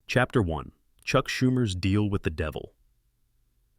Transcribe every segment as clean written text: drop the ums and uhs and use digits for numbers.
Chapter 1. Chuck Schumer's Deal with the Devil.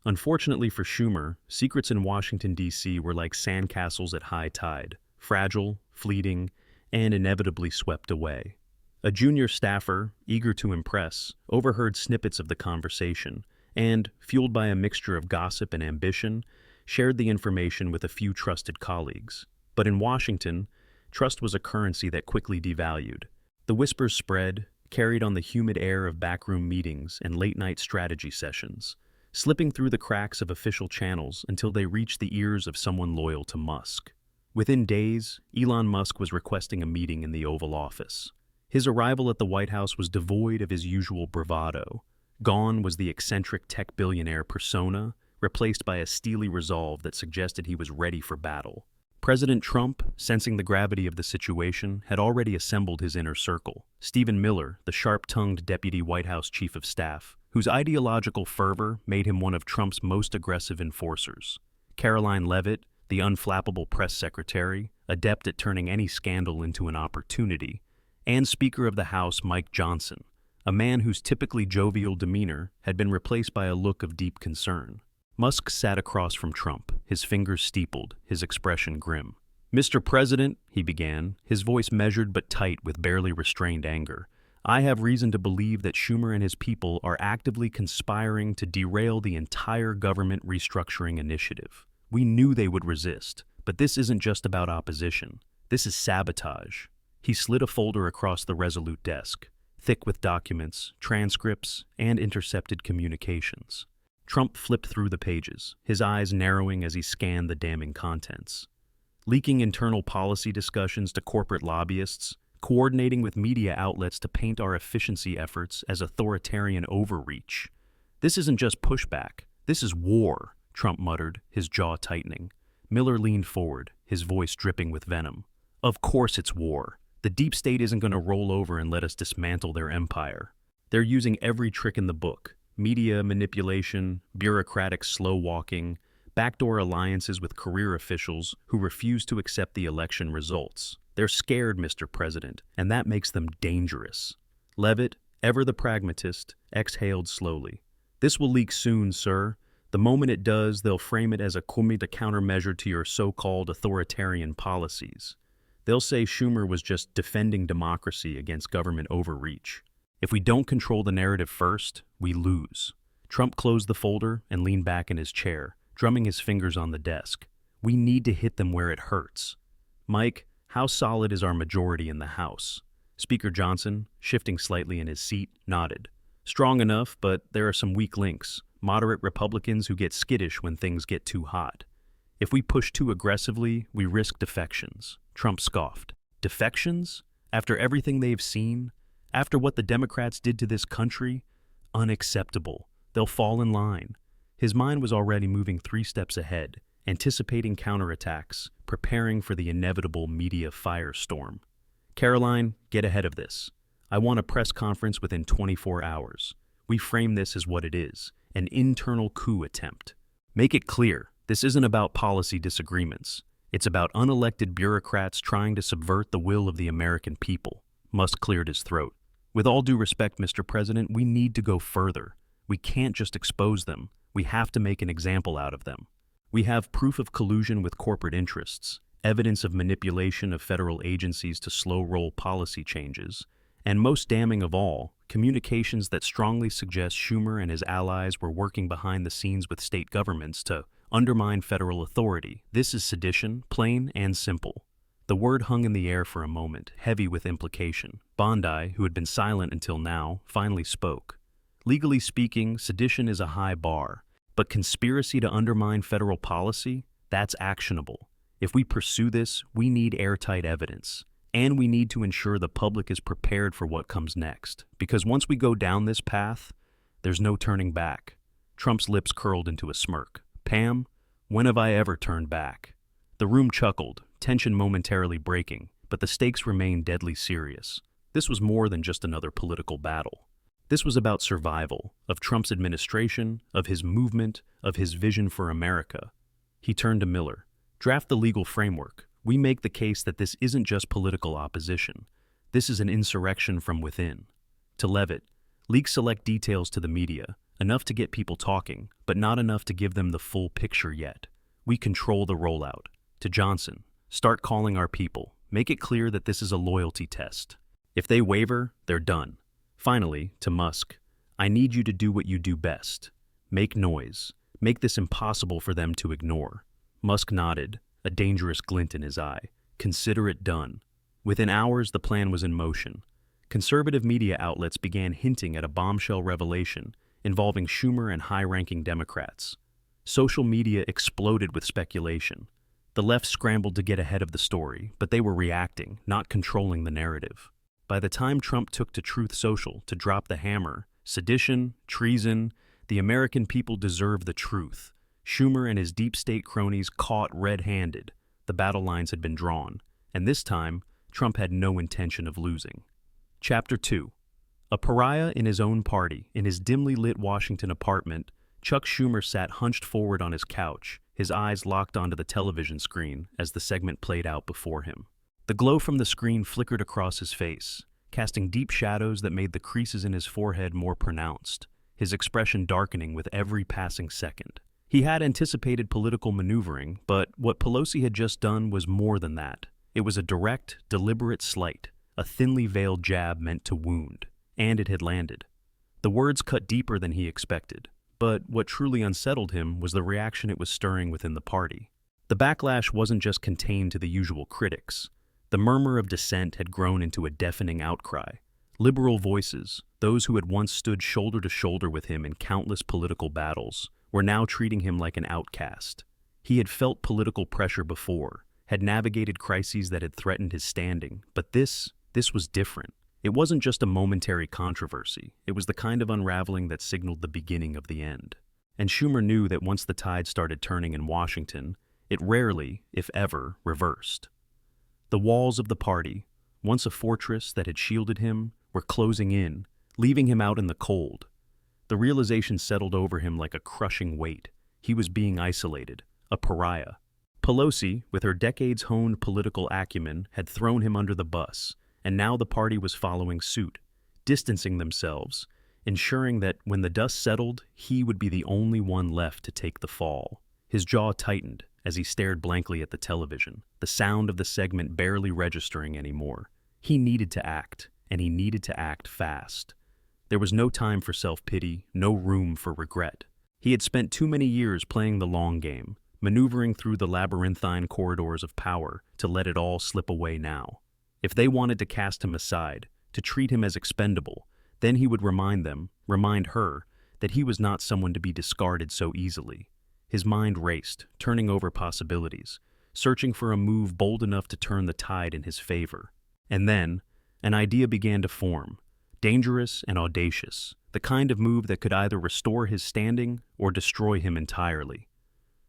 Unfortunately for Schumer, secrets in Washington, D.C. were like sandcastles at high tide, fragile, fleeting, and inevitably swept away. A junior staffer, eager to impress, overheard snippets of the conversation and, fueled by a mixture of gossip and ambition, shared the information with a few trusted colleagues. But in Washington, trust was a currency that quickly devalued. The whispers spread, carried on the humid air of backroom meetings and late-night strategy sessions, slipping through the cracks of official channels until they reached the ears of someone loyal to Musk. Within days, Elon Musk was requesting a meeting in the Oval Office. His arrival at the White House was devoid of his usual bravado. Gone was the eccentric tech billionaire persona, replaced by a steely resolve that suggested he was ready for battle. President Trump, sensing the gravity of the situation, had already assembled his inner circle. Stephen Miller, the sharp-tongued deputy White House chief of staff, whose ideological fervor made him one of Trump's most aggressive enforcers. Caroline Leavitt, the unflappable press secretary, adept at turning any scandal into an opportunity, and Speaker of the House Mike Johnson, a man whose typically jovial demeanor had been replaced by a look of deep concern. Musk sat across from Trump, his fingers steepled, his expression grim. "Mr. President," he began, his voice measured but tight with barely restrained anger, "I have reason to believe that Schumer and his people are actively conspiring to derail the entire government restructuring initiative. We knew they would resist, but this isn't just about opposition. This is sabotage." He slid a folder across the resolute desk, thick with documents, transcripts, and intercepted communications. Trump flipped through the pages, his eyes narrowing as he scanned the damning contents. Leaking internal policy discussions to corporate lobbyists, coordinating with media outlets to paint our efficiency efforts as authoritarian overreach. "This isn't just pushback, this is war," Trump muttered, his jaw tightening. Miller leaned forward, his voice dripping with venom. "Of course it's war. The deep state isn't going to roll over and let us dismantle their empire. They're using every trick in the book. Media manipulation, bureaucratic slow-walking, backdoor alliances with career officials who refuse to accept the election results. They're scared, Mr. President, and that makes them dangerous." Leavitt, ever the pragmatist, exhaled slowly. "This will leak soon, sir. The moment it does, they'll frame it as a countermeasure to your so-called authoritarian policies. They'll say Schumer was just defending democracy against government overreach. If we don't control the narrative first, we lose." Trump closed the folder and leaned back in his chair, drumming his fingers on the desk. "We need to hit them where it hurts. Mike, how solid is our majority in the House?" Speaker Johnson, shifting slightly in his seat, nodded. "Strong enough, but there are some weak links, moderate Republicans who get skittish when things get too hot. If we push too aggressively, we risk defections." Trump scoffed. "Defections? After everything they've seen? After what the Democrats did to this country? Unacceptable. They'll fall in line." His mind was already moving 3 steps ahead, anticipating counterattacks, preparing for the inevitable media firestorm. "Caroline, get ahead of this. I want a press conference within 24 hours. We frame this as what it is, an internal coup attempt. Make it clear, this isn't about policy disagreements. It's about unelected bureaucrats trying to subvert the will of the American people." Musk cleared his throat. "With all due respect, Mr. President, we need to go further. We can't just expose them. We have to make an example out of them. We have proof of collusion with corporate interests, evidence of manipulation of federal agencies to slow-roll policy changes, and most damning of all, communications that strongly suggest Schumer and his allies were working behind the scenes with state governments to undermine federal authority. This is sedition, plain and simple." The word hung in the air for a moment, heavy with implication. Bondi, who had been silent until now, finally spoke. "Legally speaking, sedition is a high bar, but conspiracy to undermine federal policy? That's actionable. If we pursue this, we need airtight evidence. And we need to ensure the public is prepared for what comes next. Because once we go down this path, there's no turning back." Trump's lips curled into a smirk. "Pam, when have I ever turned back?" The room chuckled, tension momentarily breaking, but the stakes remained deadly serious. This was more than just another political battle. This was about survival, of Trump's administration, of his movement, of his vision for America. He turned to Miller. "Draft the legal framework. We make the case that this isn't just political opposition. This is an insurrection from within." To Leavitt, Leak select details to the media, enough to get people talking, but not enough to give them the full picture yet. We control the rollout. To Johnson, start calling our people. Make it clear that this is a loyalty test. If they waver, they're done. Finally, to Musk, I need you to do what you do best. Make noise. Make this impossible for them to ignore. Musk nodded, a dangerous glint in his eye. Consider it done. Within hours, the plan was in motion. Conservative media outlets began hinting at a bombshell revelation involving Schumer and high-ranking Democrats. Social media exploded with speculation. The left scrambled to get ahead of the story, but they were reacting, not controlling the narrative. By the time Trump took to Truth Social to drop the hammer, sedition, treason, the American people deserve the truth. Schumer and his deep state cronies caught red-handed. The battle lines had been drawn, and this time, Trump had no intention of losing. Chapter 2. A pariah in his own party, in his dimly lit Washington apartment, Chuck Schumer sat hunched forward on his couch, his eyes locked onto the television screen as the segment played out before him. The glow from the screen flickered across his face, casting deep shadows that made the creases in his forehead more pronounced, his expression darkening with every passing second. He had anticipated political maneuvering, but what Pelosi had just done was more than that. It was a direct, deliberate slight, a thinly veiled jab meant to wound, and it had landed. The words cut deeper than he expected, but what truly unsettled him was the reaction it was stirring within the party. The backlash wasn't just contained to the usual critics. The murmur of dissent had grown into a deafening outcry. Liberal voices, those who had once stood shoulder to shoulder with him in countless political battles, were now treating him like an outcast. He had felt political pressure before, had navigated crises that had threatened his standing, but this was different. It wasn't just a momentary controversy. It was the kind of unraveling that signaled the beginning of the end. And Schumer knew that once the tide started turning in Washington, it rarely, if ever, reversed. The walls of the party, once a fortress that had shielded him, were closing in, leaving him out in the cold. The realization settled over him like a crushing weight. He was being isolated, a pariah. Pelosi, with her decades-honed political acumen, had thrown him under the bus, and now the party was following suit, distancing themselves, ensuring that when the dust settled, he would be the only one left to take the fall. His jaw tightened as he stared blankly at the television, the sound of the segment barely registering anymore. He needed to act, and he needed to act fast. There was no time for self-pity, no room for regret. He had spent too many years playing the long game, maneuvering through the labyrinthine corridors of power to let it all slip away now. If they wanted to cast him aside, to treat him as expendable, then he would remind her, that he was not someone to be discarded so easily. His mind raced, turning over possibilities, searching for a move bold enough to turn the tide in his favor. And then, an idea began to form, dangerous and audacious, the kind of move that could either restore his standing or destroy him entirely.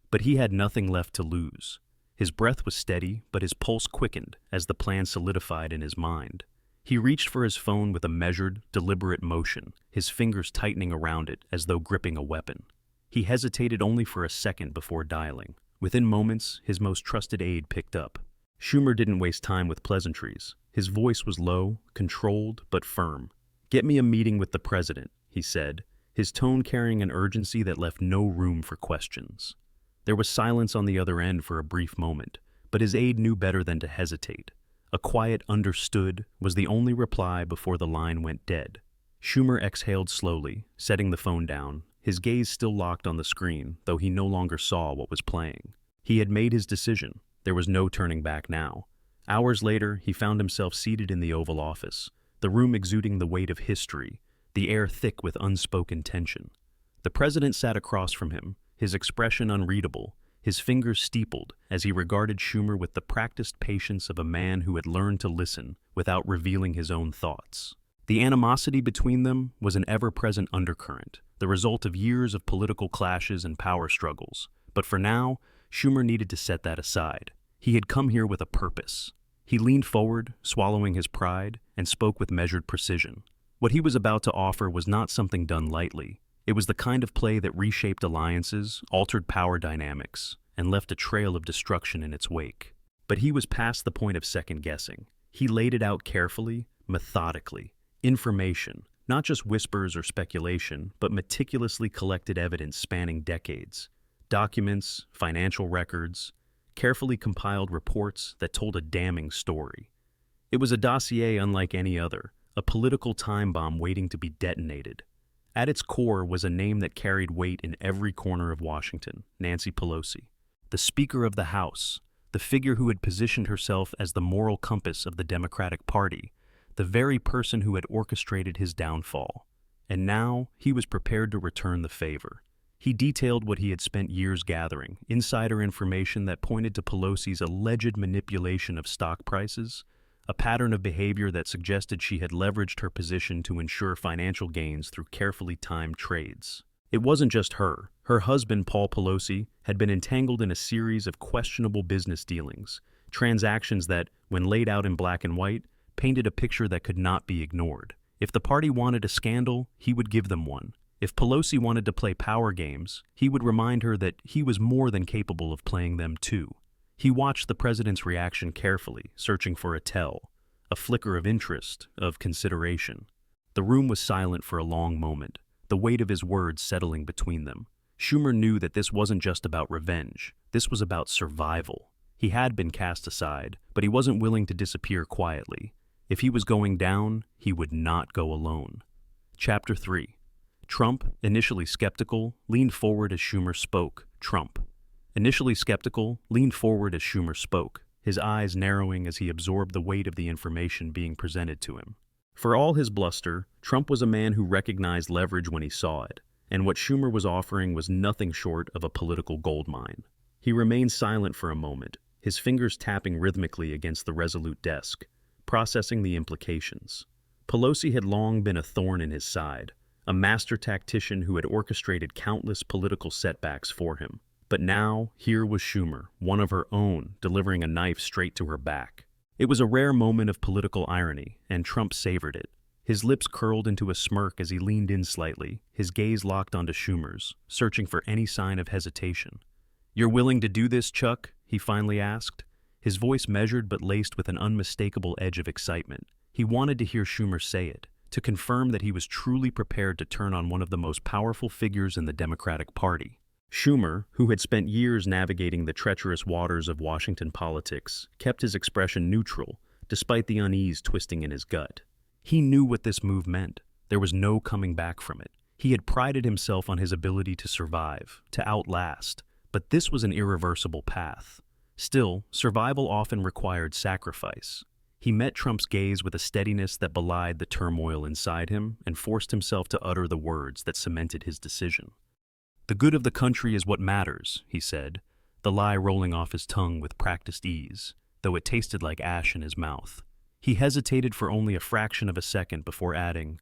But he had nothing left to lose. His breath was steady, but his pulse quickened as the plan solidified in his mind. He reached for his phone with a measured, deliberate motion, his fingers tightening around it as though gripping a weapon. He hesitated only for a second before dialing. Within moments, his most trusted aide picked up. Schumer didn't waste time with pleasantries. His voice was low, controlled, but firm. "Get me a meeting with the president," he said, his tone carrying an urgency that left no room for questions. There was silence on the other end for a brief moment, but his aide knew better than to hesitate. A quiet "understood" was the only reply before the line went dead. Schumer exhaled slowly, setting the phone down, his gaze still locked on the screen, though he no longer saw what was playing. He had made his decision. There was no turning back now. Hours later, he found himself seated in the Oval Office, the room exuding the weight of history, the air thick with unspoken tension. The president sat across from him, his expression unreadable, his fingers steepled as he regarded Schumer with the practiced patience of a man who had learned to listen without revealing his own thoughts. The animosity between them was an ever-present undercurrent, the result of years of political clashes and power struggles. But for now, Schumer needed to set that aside. He had come here with a purpose. He leaned forward, swallowing his pride, and spoke with measured precision. What he was about to offer was not something done lightly. It was the kind of play that reshaped alliances, altered power dynamics, and left a trail of destruction in its wake. But he was past the point of second-guessing. He laid it out carefully, methodically. Information, Not just whispers or speculation, but meticulously collected evidence spanning decades. Documents, financial records, carefully compiled reports that told a damning story. It was a dossier unlike any other, a political time bomb waiting to be detonated. At its core was a name that carried weight in every corner of Washington: Nancy Pelosi, the Speaker of the House, the figure who had positioned herself as the moral compass of the Democratic Party, the very person who had orchestrated his downfall. And now he was prepared to return the favor. He detailed what he had spent years gathering, insider information that pointed to Pelosi's alleged manipulation of stock prices, a pattern of behavior that suggested she had leveraged her position to ensure financial gains through carefully timed trades. It wasn't just her. Her husband, Paul Pelosi, had been entangled in a series of questionable business dealings, transactions that, when laid out in black and white, painted a picture that could not be ignored. If the party wanted a scandal, he would give them one. If Pelosi wanted to play power games, he would remind her that he was more than capable of playing them too. He watched the president's reaction carefully, searching for a tell, a flicker of interest, of consideration. The room was silent for a long moment, the weight of his words settling between them. Schumer knew that this wasn't just about revenge. This was about survival. He had been cast aside, but he wasn't willing to disappear quietly. If he was going down, he would not go alone. Chapter 3. Trump, initially skeptical, leaned forward as Schumer spoke. His eyes narrowing as he absorbed the weight of the information being presented to him. For all his bluster, Trump was a man who recognized leverage when he saw it, and what Schumer was offering was nothing short of a political goldmine. He remained silent for a moment, his fingers tapping rhythmically against the resolute desk, processing the implications. Pelosi had long been a thorn in his side, a master tactician who had orchestrated countless political setbacks for him. But now, here was Schumer, one of her own, delivering a knife straight to her back. It was a rare moment of political irony, and Trump savored it. His lips curled into a smirk as he leaned in slightly, his gaze locked onto Schumer's, searching for any sign of hesitation. "You're willing to do this, Chuck?" he finally asked, his voice measured but laced with an unmistakable edge of excitement. He wanted to hear Schumer say it, to confirm that he was truly prepared to turn on one of the most powerful figures in the Democratic Party. Schumer, who had spent years navigating the treacherous waters of Washington politics, kept his expression neutral, despite the unease twisting in his gut. He knew what this move meant. There was no coming back from it. He had prided himself on his ability to survive, to outlast, but this was an irreversible path. Still, survival often required sacrifice. He met Trump's gaze with a steadiness that belied the turmoil inside him and forced himself to utter the words that cemented his decision. "The good of the country is what matters," he said, the lie rolling off his tongue with practiced ease, though it tasted like ash in his mouth. He hesitated for only a fraction of a second before adding,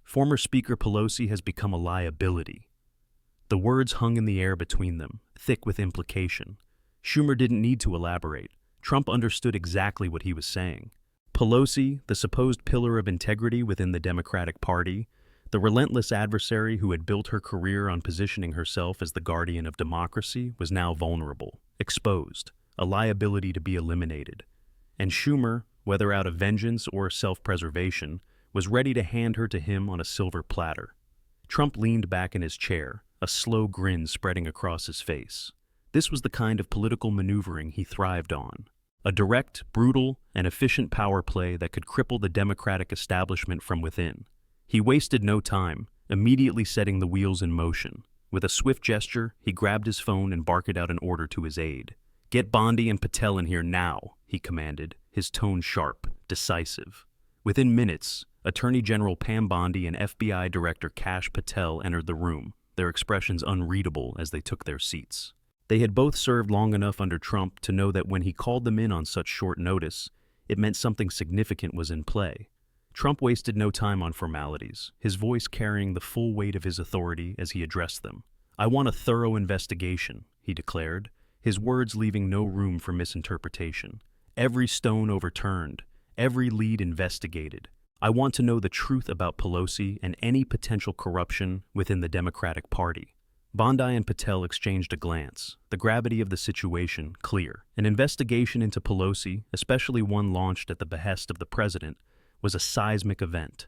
"Former Speaker Pelosi has become a liability." The words hung in the air between them, thick with implication. Schumer didn't need to elaborate. Trump understood exactly what he was saying. Pelosi, the supposed pillar of integrity within the Democratic Party, the relentless adversary who had built her career on positioning herself as the guardian of democracy, was now vulnerable, exposed, a liability to be eliminated. And Schumer, whether out of vengeance or self-preservation, was ready to hand her to him on a silver platter. Trump leaned back in his chair, a slow grin spreading across his face. This was the kind of political maneuvering he thrived on. A direct, brutal, and efficient power play that could cripple the Democratic establishment from within. He wasted no time, immediately setting the wheels in motion. With a swift gesture, he grabbed his phone and barked out an order to his aide. "Get Bondi and Patel in here now," he commanded, his tone sharp, decisive. Within minutes, Attorney General Pam Bondi and FBI Director Kash Patel entered the room, their expressions unreadable as they took their seats. They had both served long enough under Trump to know that when he called them in on such short notice, it meant something significant was in play. Trump wasted no time on formalities, his voice carrying the full weight of his authority as he addressed them. "I want a thorough investigation," he declared, his words leaving no room for misinterpretation. "Every stone overturned, every lead investigated. I want to know the truth about Pelosi and any potential corruption within the Democratic Party." Bondi and Patel exchanged a glance, the gravity of the situation clear. An investigation into Pelosi, especially one launched at the behest of the president, was a seismic event.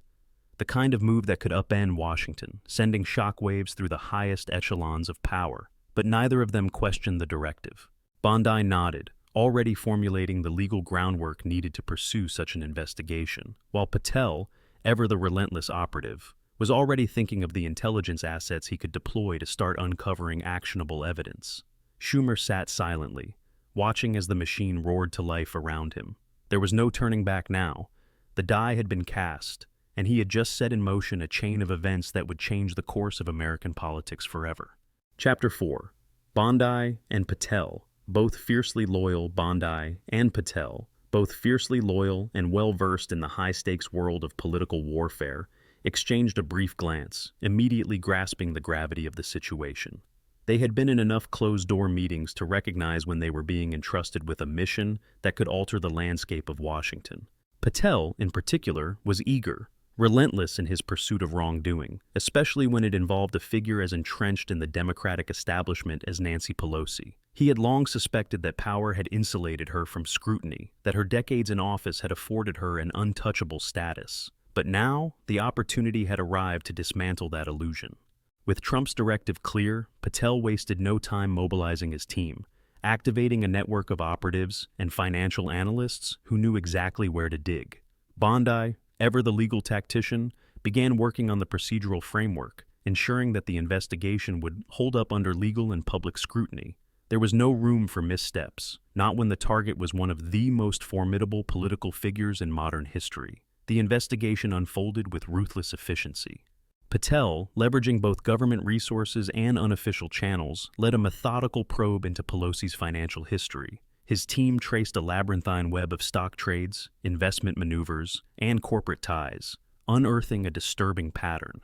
the kind of move that could upend Washington, sending shockwaves through the highest echelons of power. But neither of them questioned the directive. Bondi nodded, already formulating the legal groundwork needed to pursue such an investigation, while Patel, ever the relentless operative, was already thinking of the intelligence assets he could deploy to start uncovering actionable evidence. Schumer sat silently, watching as the machine roared to life around him. There was no turning back now. The die had been cast, and he had just set in motion a chain of events that would change the course of American politics forever. Chapter 4. Bondi and Patel, both fiercely loyal. Bondi and Patel, both fiercely loyal and well-versed in the high-stakes world of political warfare, exchanged a brief glance, immediately grasping the gravity of the situation. They had been in enough closed-door meetings to recognize when they were being entrusted with a mission that could alter the landscape of Washington. Patel, in particular, was eager, relentless in his pursuit of wrongdoing, especially when it involved a figure as entrenched in the Democratic establishment as Nancy Pelosi. He had long suspected that power had insulated her from scrutiny, that her decades in office had afforded her an untouchable status. But now, the opportunity had arrived to dismantle that illusion. With Trump's directive clear, Patel wasted no time mobilizing his team, activating a network of operatives and financial analysts who knew exactly where to dig. Bondi, ever the legal tactician, began working on the procedural framework, ensuring that the investigation would hold up under legal and public scrutiny. There was no room for missteps, not when the target was one of the most formidable political figures in modern history. The investigation unfolded with ruthless efficiency. Patel, leveraging both government resources and unofficial channels, led a methodical probe into Pelosi's financial history. His team traced a labyrinthine web of stock trades, investment maneuvers, and corporate ties, unearthing a disturbing pattern.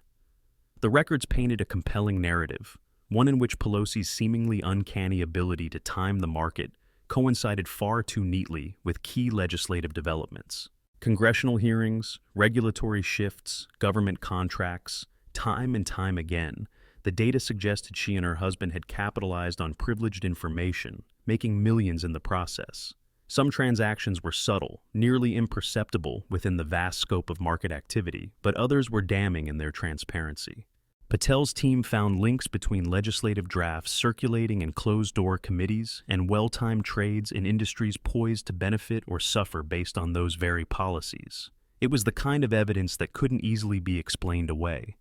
The records painted a compelling narrative, one in which Pelosi's seemingly uncanny ability to time the market coincided far too neatly with key legislative developments. Congressional hearings, regulatory shifts, government contracts, time and time again, the data suggested she and her husband had capitalized on privileged information, making millions in the process. Some transactions were subtle, nearly imperceptible within the vast scope of market activity, but others were damning in their transparency. Patel's team found links between legislative drafts circulating in closed-door committees and well-timed trades in industries poised to benefit or suffer based on those very policies. It was the kind of evidence that couldn't easily be explained away.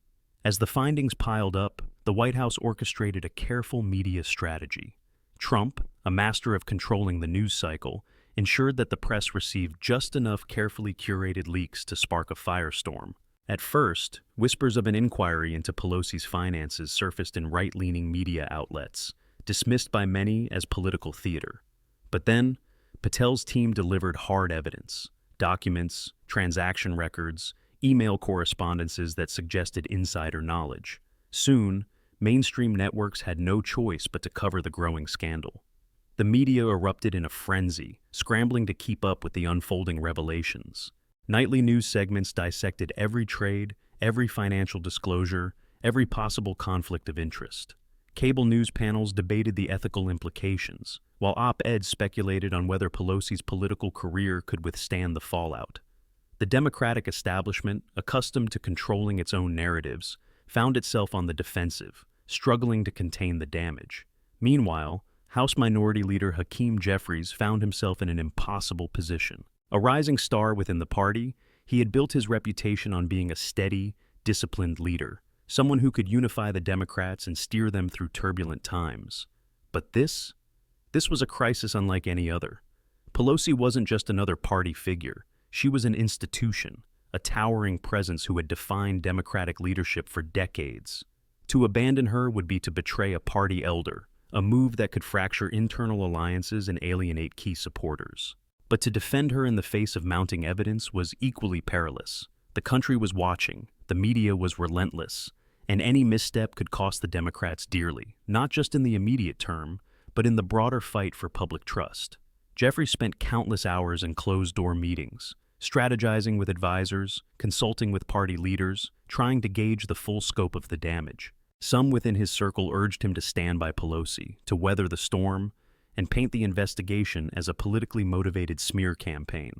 As the findings piled up, the White House orchestrated a careful media strategy. Trump, a master of controlling the news cycle, ensured that the press received just enough carefully curated leaks to spark a firestorm. At first, whispers of an inquiry into Pelosi's finances surfaced in right-leaning media outlets, dismissed by many as political theater. But then, Patel's team delivered hard evidence, documents, transaction records, email correspondences that suggested insider knowledge. Soon, mainstream networks had no choice but to cover the growing scandal. The media erupted in a frenzy, scrambling to keep up with the unfolding revelations. Nightly news segments dissected every trade, every financial disclosure, every possible conflict of interest. Cable news panels debated the ethical implications, while op-eds speculated on whether Pelosi's political career could withstand the fallout. The Democratic establishment, accustomed to controlling its own narratives, found itself on the defensive, struggling to contain the damage. Meanwhile, House Minority Leader Hakeem Jeffries found himself in an impossible position. A rising star within the party, he had built his reputation on being a steady, disciplined leader, someone who could unify the Democrats and steer them through turbulent times. But this was a crisis unlike any other. Pelosi wasn't just another party figure. She was an institution, a towering presence who had defined Democratic leadership for decades. To abandon her would be to betray a party elder, a move that could fracture internal alliances and alienate key supporters. But to defend her in the face of mounting evidence was equally perilous. The country was watching, the media was relentless, and any misstep could cost the Democrats dearly, not just in the immediate term, but in the broader fight for public trust. Jeffrey spent countless hours in closed-door meetings, strategizing with advisors, consulting with party leaders, trying to gauge the full scope of the damage. Some within his circle urged him to stand by Pelosi, to weather the storm, and paint the investigation as a politically motivated smear campaign.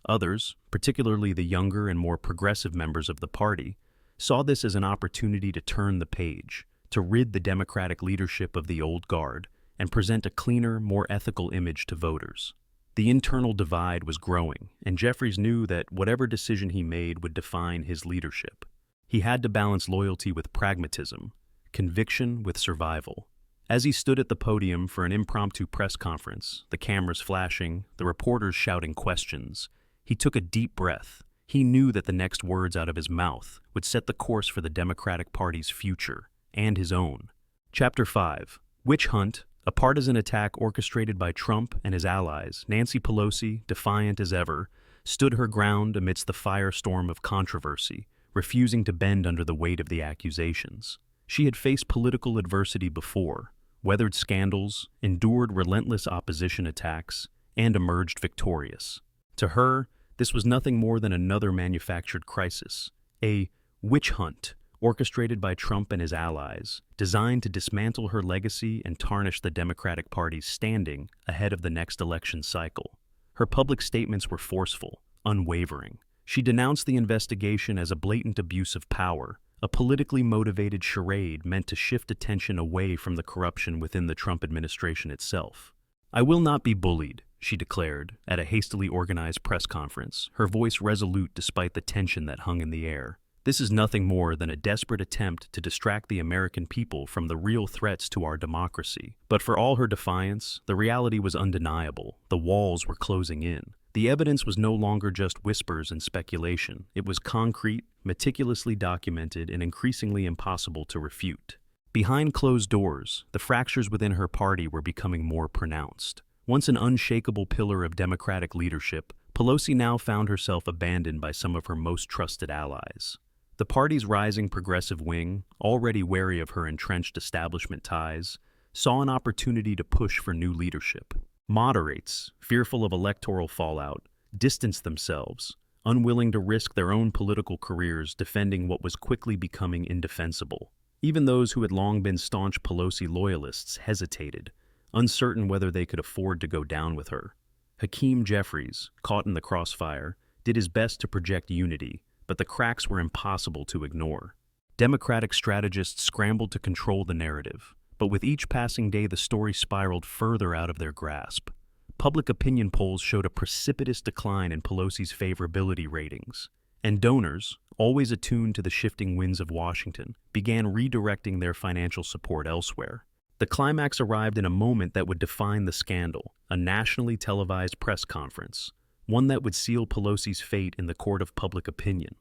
Others, particularly the younger and more progressive members of the party, saw this as an opportunity to turn the page, to rid the Democratic leadership of the old guard, and present a cleaner, more ethical image to voters. The internal divide was growing, and Jeffries knew that whatever decision he made would define his leadership. He had to balance loyalty with pragmatism, conviction with survival. As he stood at the podium for an impromptu press conference, the cameras flashing, the reporters shouting questions, he took a deep breath. He knew that the next words out of his mouth would set the course for the Democratic Party's future, and his own. Chapter 5. Witch Hunt, a partisan attack orchestrated by Trump and his allies. Nancy Pelosi, defiant as ever, stood her ground amidst the firestorm of controversy, refusing to bend under the weight of the accusations. She had faced political adversity before, weathered scandals, endured relentless opposition attacks, and emerged victorious. To her, this was nothing more than another manufactured crisis, a witch hunt orchestrated by Trump and his allies, designed to dismantle her legacy and tarnish the Democratic Party's standing ahead of the next election cycle. Her public statements were forceful, unwavering. She denounced the investigation as a blatant abuse of power, a politically motivated charade meant to shift attention away from the corruption within the Trump administration itself. "I will not be bullied," she declared at a hastily organized press conference, her voice resolute despite the tension that hung in the air. "This is nothing more than a desperate attempt to distract the American people from the real threats to our democracy." But for all her defiance, the reality was undeniable. The walls were closing in. The evidence was no longer just whispers and speculation. It was concrete, meticulously documented, and increasingly impossible to refute. Behind closed doors, the fractures within her party were becoming more pronounced. Once an unshakable pillar of Democratic leadership, Pelosi now found herself abandoned by some of her most trusted allies. The party's rising progressive wing, already wary of her entrenched establishment ties, saw an opportunity to push for new leadership. Moderates, fearful of electoral fallout, distanced themselves, unwilling to risk their own political careers defending what was quickly becoming indefensible. Even those who had long been staunch Pelosi loyalists hesitated, uncertain whether they could afford to go down with her. Hakeem Jeffries, caught in the crossfire, did his best to project unity, but the cracks were impossible to ignore. Democratic strategists scrambled to control the narrative, but with each passing day the story spiraled further out of their grasp. Public opinion polls showed a precipitous decline in Pelosi's favorability ratings, and donors, always attuned to the shifting winds of Washington, began redirecting their financial support elsewhere. The climax arrived in a moment that would define the scandal, a nationally televised press conference, one that would seal Pelosi's fate in the court of public opinion.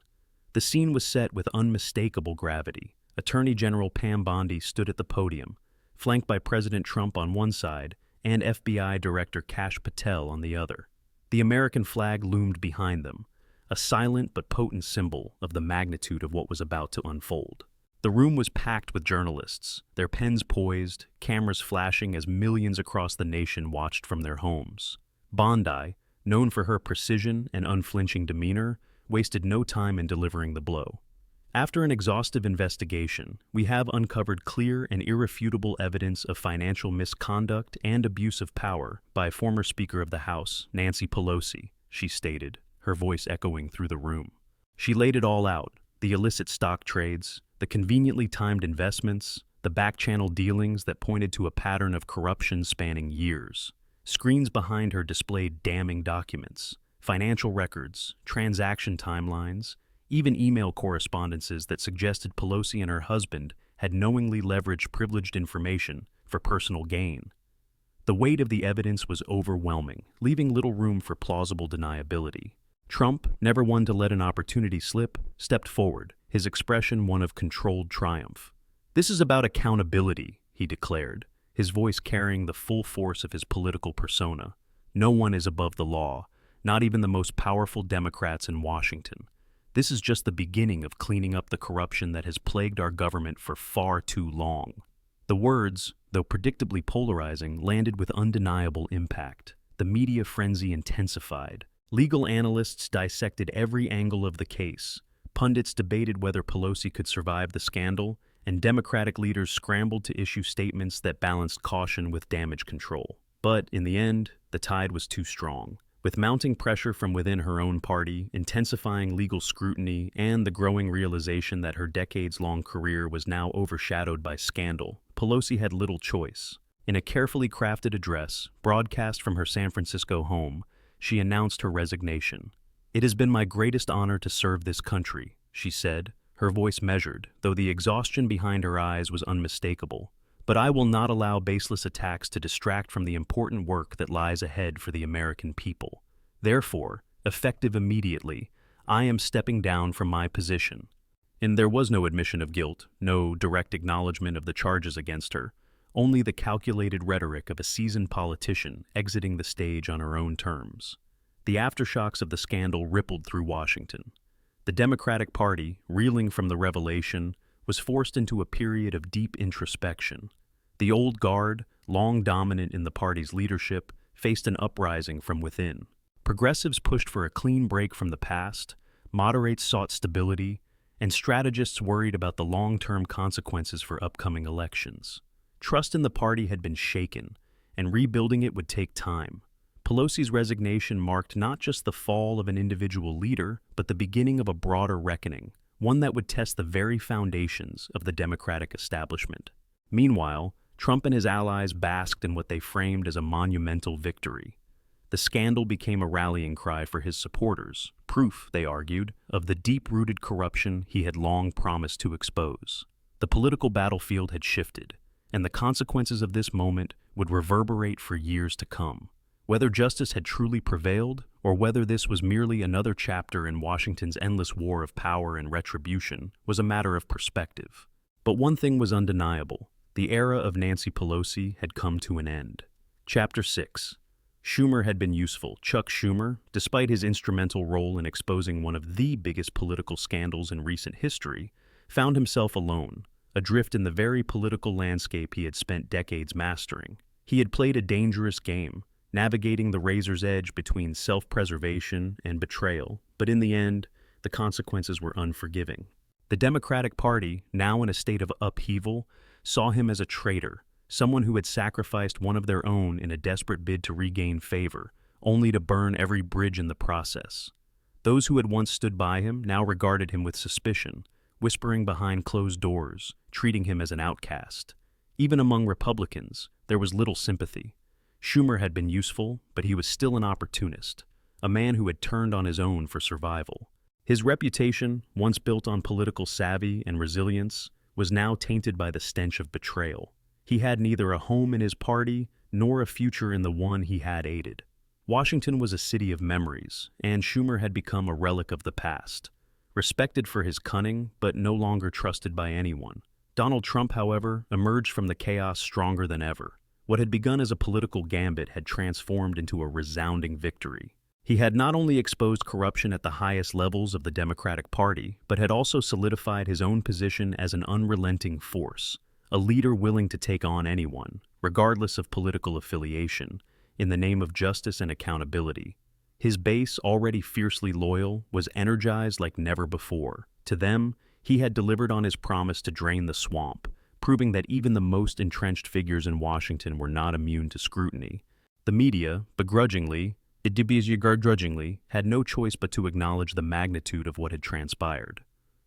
The scene was set with unmistakable gravity. Attorney General Pam Bondi stood at the podium, flanked by President Trump on one side and FBI Director Kash Patel on the other. The American flag loomed behind them, a silent but potent symbol of the magnitude of what was about to unfold. The room was packed with journalists, their pens poised, cameras flashing as millions across the nation watched from their homes. Bondi, known for her precision and unflinching demeanor, wasted no time in delivering the blow. "After an exhaustive investigation, we have uncovered clear and irrefutable evidence of financial misconduct and abuse of power by former Speaker of the House, Nancy Pelosi," she stated, her voice echoing through the room. She laid it all out: the illicit stock trades, the conveniently timed investments, the back-channel dealings that pointed to a pattern of corruption spanning years. Screens behind her displayed damning documents, financial records, transaction timelines, even email correspondences that suggested Pelosi and her husband had knowingly leveraged privileged information for personal gain. The weight of the evidence was overwhelming, leaving little room for plausible deniability. Trump, never one to let an opportunity slip, stepped forward, his expression one of controlled triumph. "This is about accountability," he declared, his voice carrying the full force of his political persona. "No one is above the law, not even the most powerful Democrats in Washington. This is just the beginning of cleaning up the corruption that has plagued our government for far too long." The words, though predictably polarizing, landed with undeniable impact. The media frenzy intensified. Legal analysts dissected every angle of the case. Pundits debated whether Pelosi could survive the scandal, and Democratic leaders scrambled to issue statements that balanced caution with damage control. But in the end, the tide was too strong. With mounting pressure from within her own party, intensifying legal scrutiny, and the growing realization that her decades-long career was now overshadowed by scandal, Pelosi had little choice. In a carefully crafted address, broadcast from her San Francisco home, she announced her resignation. "It has been my greatest honor to serve this country," she said, her voice measured, though the exhaustion behind her eyes was unmistakable. "But I will not allow baseless attacks to distract from the important work that lies ahead for the American people. Therefore, effective immediately, I am stepping down from my position." And there was no admission of guilt, no direct acknowledgement of the charges against her, only the calculated rhetoric of a seasoned politician exiting the stage on her own terms. The aftershocks of the scandal rippled through Washington. The Democratic Party, reeling from the revelation, was forced into a period of deep introspection. The old guard, long dominant in the party's leadership, faced an uprising from within. Progressives pushed for a clean break from the past, moderates sought stability, and strategists worried about the long-term consequences for upcoming elections. Trust in the party had been shaken, and rebuilding it would take time. Pelosi's resignation marked not just the fall of an individual leader, but the beginning of a broader reckoning, one that would test the very foundations of the Democratic establishment. Meanwhile, Trump and his allies basked in what they framed as a monumental victory. The scandal became a rallying cry for his supporters, proof, they argued, of the deep-rooted corruption he had long promised to expose. The political battlefield had shifted, and the consequences of this moment would reverberate for years to come. Whether justice had truly prevailed, or whether this was merely another chapter in Washington's endless war of power and retribution, was a matter of perspective. But one thing was undeniable: the era of Nancy Pelosi had come to an end. Chapter 6. Schumer had been useful. Chuck Schumer, despite his instrumental role in exposing one of the biggest political scandals in recent history, found himself alone, adrift in the very political landscape he had spent decades mastering. He had played a dangerous game, navigating the razor's edge between self-preservation and betrayal, but in the end, the consequences were unforgiving. The Democratic Party, now in a state of upheaval, saw him as a traitor, someone who had sacrificed one of their own in a desperate bid to regain favor, only to burn every bridge in the process. Those who had once stood by him now regarded him with suspicion, whispering behind closed doors, treating him as an outcast. Even among Republicans, there was little sympathy. Schumer had been useful, but he was still an opportunist, a man who had turned on his own for survival. His reputation, once built on political savvy and resilience, was now tainted by the stench of betrayal. He had neither a home in his party nor a future in the one he had aided. Washington was a city of memories, and Schumer had become a relic of the past, respected for his cunning, but no longer trusted by anyone. Donald Trump, however, emerged from the chaos stronger than ever. What had begun as a political gambit had transformed into a resounding victory. He had not only exposed corruption at the highest levels of the Democratic Party, but had also solidified his own position as an unrelenting force, a leader willing to take on anyone, regardless of political affiliation, in the name of justice and accountability. His base, already fiercely loyal, was energized like never before. To them, he had delivered on his promise to drain the swamp, proving that even the most entrenched figures in Washington were not immune to scrutiny. The media, begrudgingly, had no choice but to acknowledge the magnitude of what had transpired.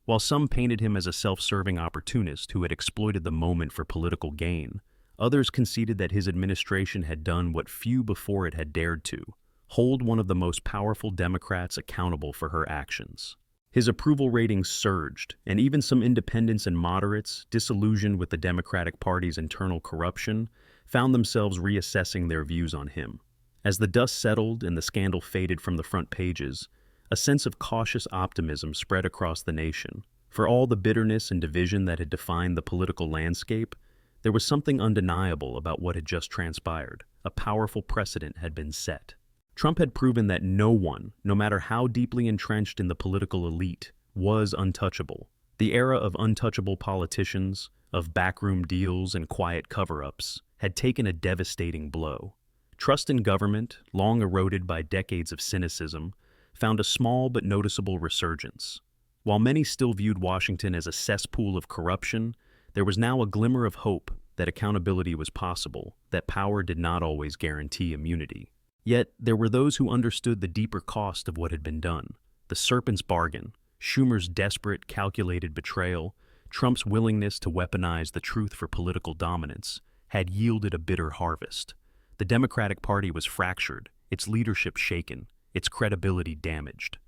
While some painted him as a self-serving opportunist who had exploited the moment for political gain, others conceded that his administration had done what few before it had dared to: hold one of the most powerful Democrats accountable for her actions. His approval ratings surged, and even some independents and moderates, disillusioned with the Democratic Party's internal corruption, found themselves reassessing their views on him. As the dust settled and the scandal faded from the front pages, a sense of cautious optimism spread across the nation. For all the bitterness and division that had defined the political landscape, there was something undeniable about what had just transpired. A powerful precedent had been set. Trump had proven that no one, no matter how deeply entrenched in the political elite, was untouchable. The era of untouchable politicians, of backroom deals and quiet cover-ups, had taken a devastating blow. Trust in government, long eroded by decades of cynicism, found a small but noticeable resurgence. While many still viewed Washington as a cesspool of corruption, there was now a glimmer of hope that accountability was possible, that power did not always guarantee immunity. Yet there were those who understood the deeper cost of what had been done. The serpent's bargain, Schumer's desperate, calculated betrayal, Trump's willingness to weaponize the truth for political dominance, had yielded a bitter harvest. The Democratic Party was fractured, its leadership shaken, its credibility damaged.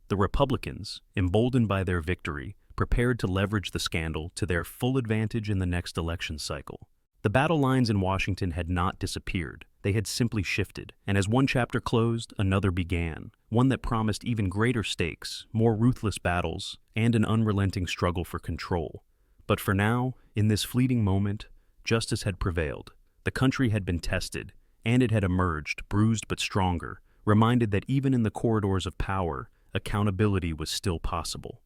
The Republicans, emboldened by their victory, prepared to leverage the scandal to their full advantage in the next election cycle. The battle lines in Washington had not disappeared, they had simply shifted, and as one chapter closed, another began, one that promised even greater stakes, more ruthless battles, and an unrelenting struggle for control. But for now, in this fleeting moment, justice had prevailed. The country had been tested, and it had emerged, bruised but stronger, reminded that even in the corridors of power, accountability was still possible.